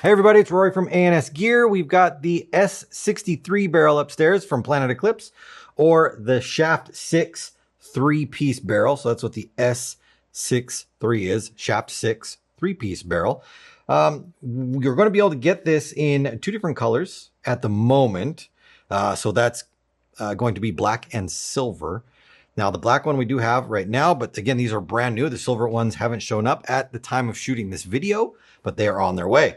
Hey everybody, it's Rory from ANSgear. We've got the S63 barrel upstairs from Planet Eclipse, or the Shaft 6 three-piece barrel. So that's what the S63 is, Shaft 6 three-piece barrel. You're going to be able to get this in two different colors at the moment. So that's going to be black and silver. Now, the black one we do have right now, but again, these are brand new. The silver ones haven't shown up at the time of shooting this video, but they are on their way.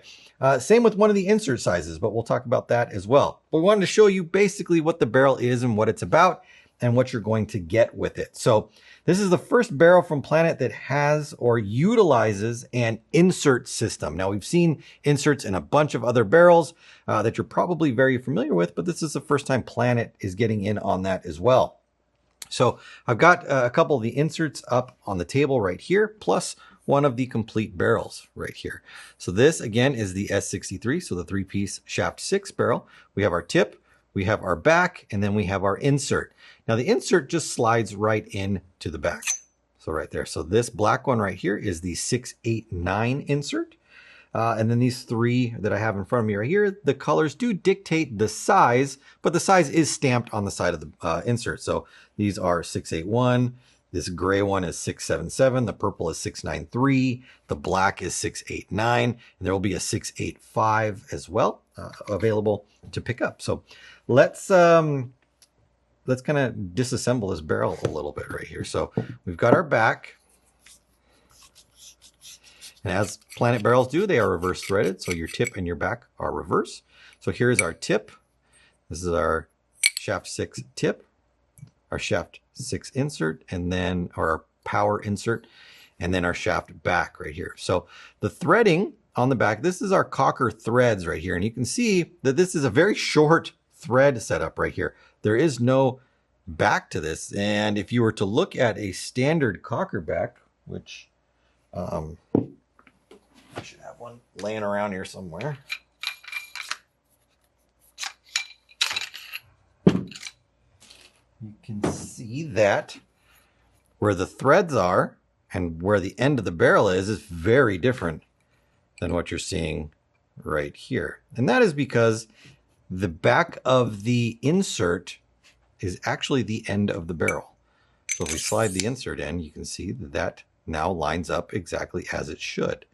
Same with one of the insert sizes, but we'll talk about that as well. But we wanted to show you basically what the barrel is and what it's about and what you're going to get with it. So this is the first barrel from Planet that has or utilizes an insert system. Now, we've seen inserts in a bunch of other barrels that you're probably very familiar with, but this is the first time Planet is getting in on that as well. So I've got a couple of the inserts up on the table right here, plus one of the complete barrels right here. So this again is the S63, so the three-piece Shaft 6 barrel. We have our tip, we have our back, and then we have our insert. Now the insert just slides right into the back. So right there. So this black one right here is the 689 insert. And then these three that I have in front of me right here, the colors do dictate the size, but the size is stamped on the side of the insert. So these are 681, this gray one is 677, the purple is 693, the black is 689, and there will be a 685 as well available to pick up. So let's kind of disassemble this barrel a little bit right here. So we've got our back. And as Planet barrels do, they are reverse threaded. So your tip and your back are reverse. So here's our tip. This is our Shaft 6 tip, our Shaft 6 insert, and then our power insert, and then our shaft back right here. So the threading on the back, this is our Cocker threads right here. And you can see that this is a very short thread setup right here. There is no back to this. And if you were to look at a standard Cocker back, which I should have one laying around here somewhere. You can see that where the threads are and where the end of the barrel is very different than what you're seeing right here. And that is because the back of the insert is actually the end of the barrel. So if we slide the insert in, you can see that that now lines up exactly as it should,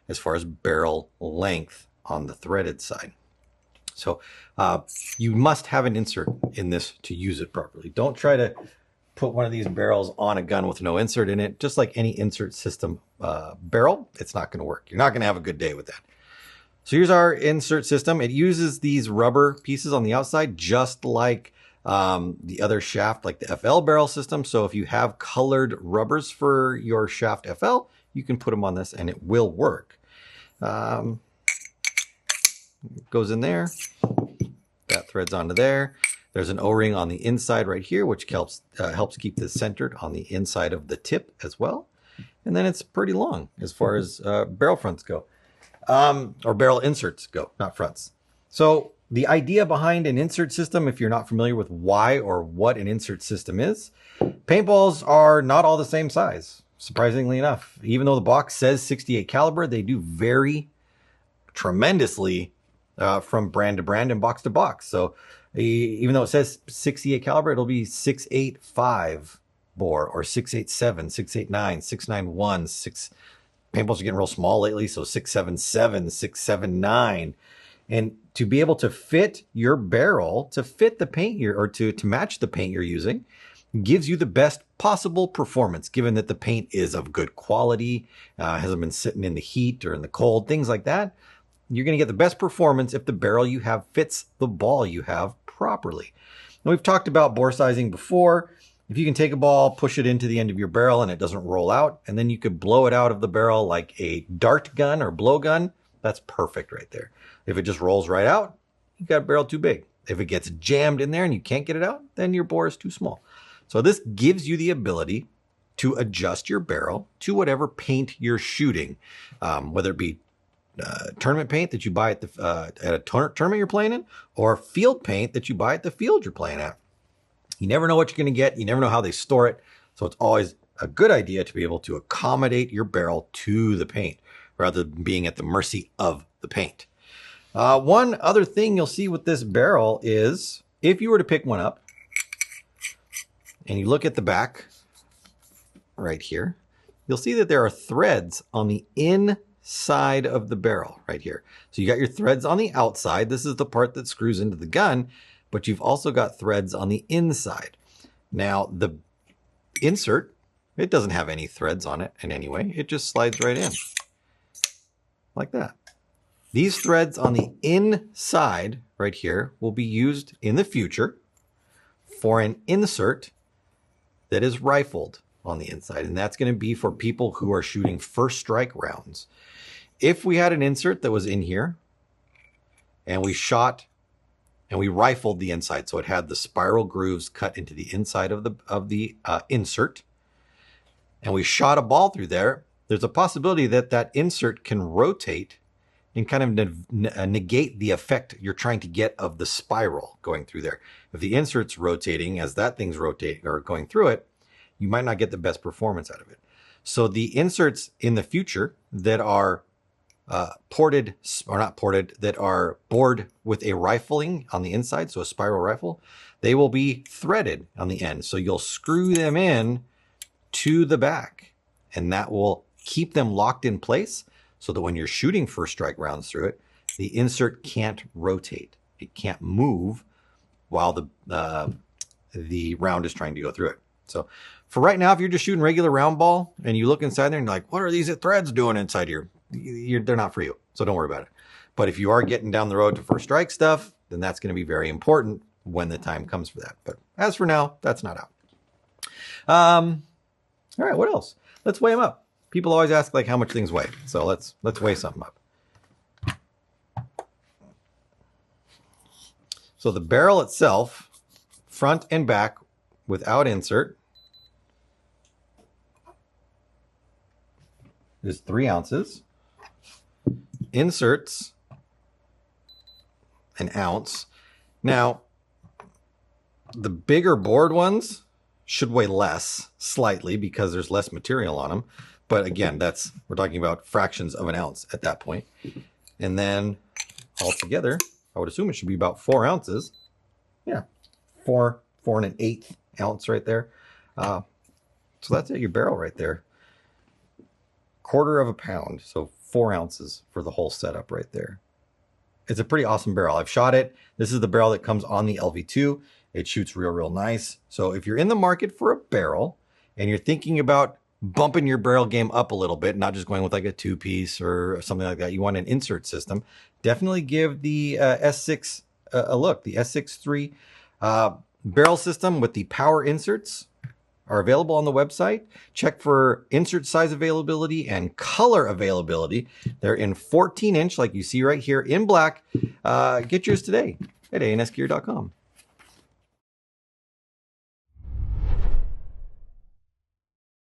as far as barrel length on the threaded side. So you must have an insert in this to use it properly. Don't try to put one of these barrels on a gun with no insert in it. Just like any insert system barrel, it's not going to work. You're not going to have a good day with that. So here's our insert system. It uses these rubber pieces on the outside, just like the other shaft, like the FL barrel system. So if you have colored rubbers for your Shaft FL, you can put them on this and it will work. It goes in there. That threads onto there. There's an O-ring on the inside right here, which helps keep this centered on the inside of the tip as well. And then it's pretty long as far as barrel fronts go, or barrel inserts go, not fronts. So the idea behind an insert system, if you're not familiar with why or what an insert system is, paintballs are not all the same size. Surprisingly enough, even though the box says 68 caliber, they do vary tremendously from brand to brand and box to box. So even though it says 68 caliber, it'll be 685 bore or 687, 689, 691, paintballs are getting real small lately. So 677, 679. And to be able to fit your barrel, to fit the paint or to match the paint you're using, gives you the best possible performance, given that the paint is of good quality, hasn't been sitting in the heat or in the cold, things like that. You're going to get the best performance if the barrel you have fits the ball you have properly. Now, we've talked about bore sizing before. If you can take a ball, push it into the end of your barrel and it doesn't roll out, and then you could blow it out of the barrel like a dart gun or blowgun, that's perfect right there. If it just rolls right out, you've got a barrel too big. If it gets jammed in there and you can't get it out, then your bore is too small. So this gives you the ability to adjust your barrel to whatever paint you're shooting, whether it be tournament paint that you buy at a tournament you're playing in, or field paint that you buy at the field you're playing at. You never know what you're going to get. You never know how they store it. So it's always a good idea to be able to accommodate your barrel to the paint rather than being at the mercy of the paint. One other thing you'll see with this barrel is if you were to pick one up and you look at the back right here, you'll see that there are threads on the inside of the barrel right here. So you got your threads on the outside. This is the part that screws into the gun, but you've also got threads on the inside. Now the insert, it doesn't have any threads on it in any way. It just slides right in like that. These threads on the inside right here will be used in the future for an insert that is rifled on the inside. And that's going to be for people who are shooting first strike rounds. If we had an insert that was in here and we shot and we rifled the inside, so it had the spiral grooves cut into the inside of the insert, and we shot a ball through there, there's a possibility that that insert can rotate and kind of negate the effect you're trying to get of the spiral going through there. If the insert's rotating as that thing's rotating or going through it, you might not get the best performance out of it. So the inserts in the future that are ported, or not ported, that are bored with a rifling on the inside, so a spiral rifle, they will be threaded on the end. So you'll screw them in to the back, and that will keep them locked in place so that when you're shooting first strike rounds through it, the insert can't rotate. It can't move while the round is trying to go through it. So for right now, if you're just shooting regular round ball and you look inside there and you're like, what are these threads doing inside here? They're not for you, so don't worry about it. But if you are getting down the road to first strike stuff, then that's going to be very important when the time comes for that. But as for now, that's not out. All right, what else? Let's weigh them up. People always ask like how much things weigh, so let's weigh something up. So the barrel itself, front and back without insert, is 3 ounces. Inserts, 1 ounce. Now, the bigger board ones should weigh less slightly because there's less material on them. But again, we're talking about fractions of 1 ounce at that point. And then altogether, I would assume it should be about 4 ounces. Yeah, 4 1/8 ounce right there. So that's it, your barrel right there. 1/4 pound, so 4 ounces for the whole setup right there. It's a pretty awesome barrel. I've shot it. This is the barrel that comes on the LV2. It shoots real nice. So if you're in the market for a barrel and you're thinking about bumping your barrel game up a little bit, not just going with like a 2-piece or something like that, you want an insert system, definitely give the S6 a look. The S6 III barrel system with the power inserts are available on the website. Check for insert size availability and color availability. They're in 14-inch, like you see right here in black. Get yours today at ANSgear.com.